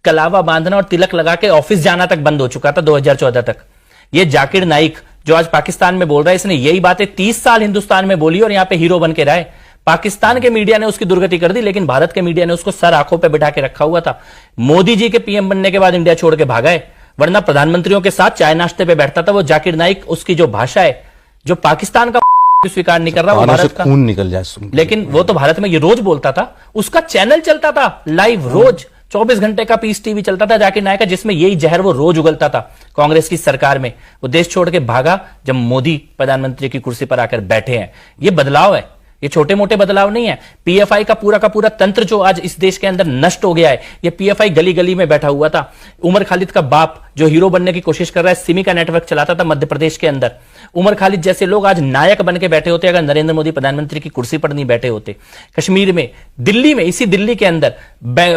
कलावा बांधना और तिलक लगा के ऑफिस जाना तक बंद हो चुका था 2014 तक। ये जाकिर नाइक जो आज पाकिस्तान में बोल रहा है, इसने यही बातें 30 साल हिंदुस्तान में बोली और यहां पे हीरो बन के रहा है। पाकिस्तान के मीडिया ने उसकी दुर्गति कर दी, लेकिन भारत के मीडिया ने उसको सर आंखों पे बिठा के रखा हुआ था। मोदी जी के पीएम बनने के बाद इंडिया छोड़ के भागा है, वरना प्रधानमंत्रियों के साथ चाय नाश्ते पे बैठता था वो जाकिर नाइक। उसकी जो भाषा है, जो पाकिस्तान का स्वीकार नहीं कर रहा, वो भारत का खून निकल जाए, लेकिन वो तो भारत में ये रोज बोलता था। उसका चैनल चलता था लाइव, रोज 24 घंटे का पीस टीवी चलता था जाकिर नाइक का, जिसमें यही जहर वो रोज उगलता था कांग्रेस की सरकार में। वो देश छोड़ के भागा जब मोदी प्रधानमंत्री की कुर्सी पर आकर बैठे हैं। ये बदलाव है, ये छोटे मोटे बदलाव नहीं है। पीएफआई का पूरा तंत्र जो आज इस देश के अंदर नष्ट हो गया है, ये पीएफआई गली गली में बैठा हुआ था। उमर खालिद का बाप जो हीरो बनने की कोशिश कर रहा है, सिमी का नेटवर्क चलाता था मध्य प्रदेश के अंदर। उमर खालिद जैसे लोग आज नायक बन के बैठे होते अगर नरेंद्र मोदी प्रधानमंत्री की कुर्सी पर नहीं बैठे होते। कश्मीर में, दिल्ली में, इसी दिल्ली के अंदर,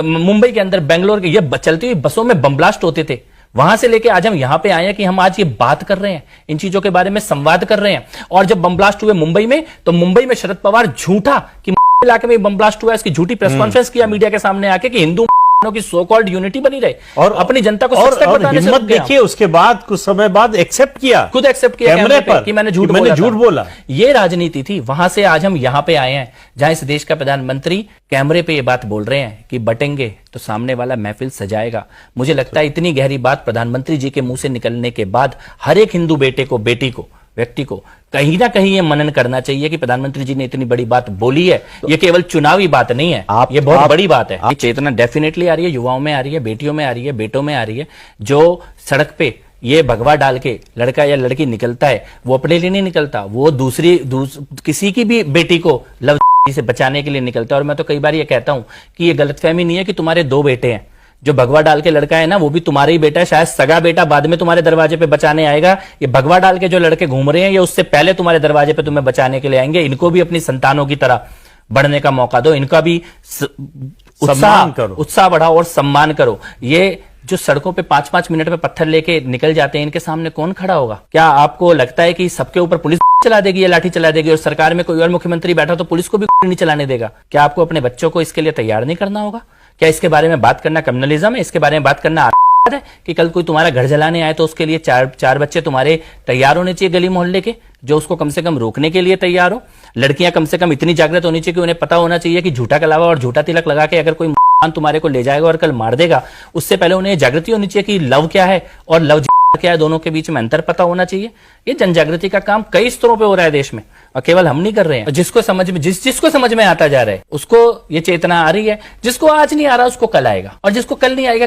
मुंबई के अंदर, बेंगलोर के, ये चलती हुई बसों में बम ब्लास्ट होते थे। वहां से लेके आज हम यहां पे आए हैं कि हम आज ये बात कर रहे हैं, इन चीजों के बारे में संवाद कर रहे हैं। और जब बम ब्लास्ट हुए मुंबई में, तो मुंबई में शरद पवार झूठा कि इलाके में बम ब्लास्ट हुआ, इसकी झूठी प्रेस कॉन्फ्रेंस किया मीडिया के सामने आके कि हिंदू की सो कॉल्ड यूनिटी बनी रहे और अपनी जनता को सच तक बताने से हिम्मत देखिए। उसके बाद कुछ समय बाद एक्सेप्ट किया, खुद एक्सेप्ट किया कैमरे पर कि मैंने झूठ बोला। ये राजनीति थी। वहां से आज हम यहां पे आए हैं जहां इस देश का प्रधानमंत्री कैमरे पे ये बात बोल रहे हैं कि बटेंगे तो सामने वाला महफिल सजाएगा। मुझे लगता है इतनी गहरी बात प्रधानमंत्री जी के मुंह से निकलने के बाद हर एक हिंदू बेटे को, बेटी को, व्यक्ति को कहीं ना कहीं ये मनन करना चाहिए कि प्रधानमंत्री जी ने इतनी बड़ी बात बोली है। ये केवल चुनावी बात नहीं है, ये बहुत बड़ी बात है। ये चेतना डेफिनेटली आ रही है, युवाओं में आ रही है, बेटियों में आ रही है, बेटों में आ रही है। जो सड़क पे ये भगवा डाल के लड़का या लड़की निकलता है, वो अपने लिए नहीं निकलता, वो किसी की भी बेटी को लव से बचाने के लिए निकलता है। और मैं तो कई बार ये कहता हूं कि ये गलतफहमी नहीं है कि तुम्हारे 2 बेटे हैं। जो भगवा डाल के लड़का है ना, वो भी तुम्हारा ही बेटा है। शायद सगा बेटा बाद में तुम्हारे दरवाजे पे बचाने आएगा। ये भगवा डाल के जो लड़के घूम रहे हैं, ये उससे पहले तुम्हारे दरवाजे पे तुम्हें बचाने के लिए आएंगे। इनको भी अपनी संतानों की तरह बढ़ने का मौका दो, इनका भी उत्साह बढ़ाओ और सम्मान करो। ये जो सड़कों पे 5-5 मिनट में पत्थर लेके निकल जाते हैं, इनके सामने कौन खड़ा होगा? क्या आपको लगता है कि सबके ऊपर पुलिस चला देगी या लाठी चला देगी? और सरकार में कोई और मुख्यमंत्री बैठा तो पुलिस को भी नहीं चलाने देगा? क्या आपको अपने बच्चों को इसके लिए तैयार नहीं करना होगा? क्या इसके बारे में बात करना कम्युनलिज्म है? इसके बारे में बात करना है कि कल कोई तुम्हारा घर जलाने आए तो उसके लिए चार बच्चे तुम्हारे तैयार होने चाहिए गली मोहल्ले के, जो उसको कम से कम रोकने के लिए तैयार हो। लड़कियां कम से कम इतनी जागृत होनी चाहिए कि उन्हें पता होना चाहिए कि झूठा कलावा और झूठा तिलक लगा के अगर कोई तुम्हारे को ले जाएगा और कल मार देगा, उससे पहले उन्हें जागृति होनी चाहिए कि लव क्या है और लव क्या है, दोनों के बीच में अंतर पता होना चाहिए। ये जन जागृति का काम कई स्तरों पे हो रहा है देश में, और केवल हम नहीं कर रहे हैं। जिसको समझ में आता जा रहा है उसको ये चेतना आ रही है। जिसको आज नहीं आ रहा उसको कल आएगा, और जिसको कल नहीं आएगा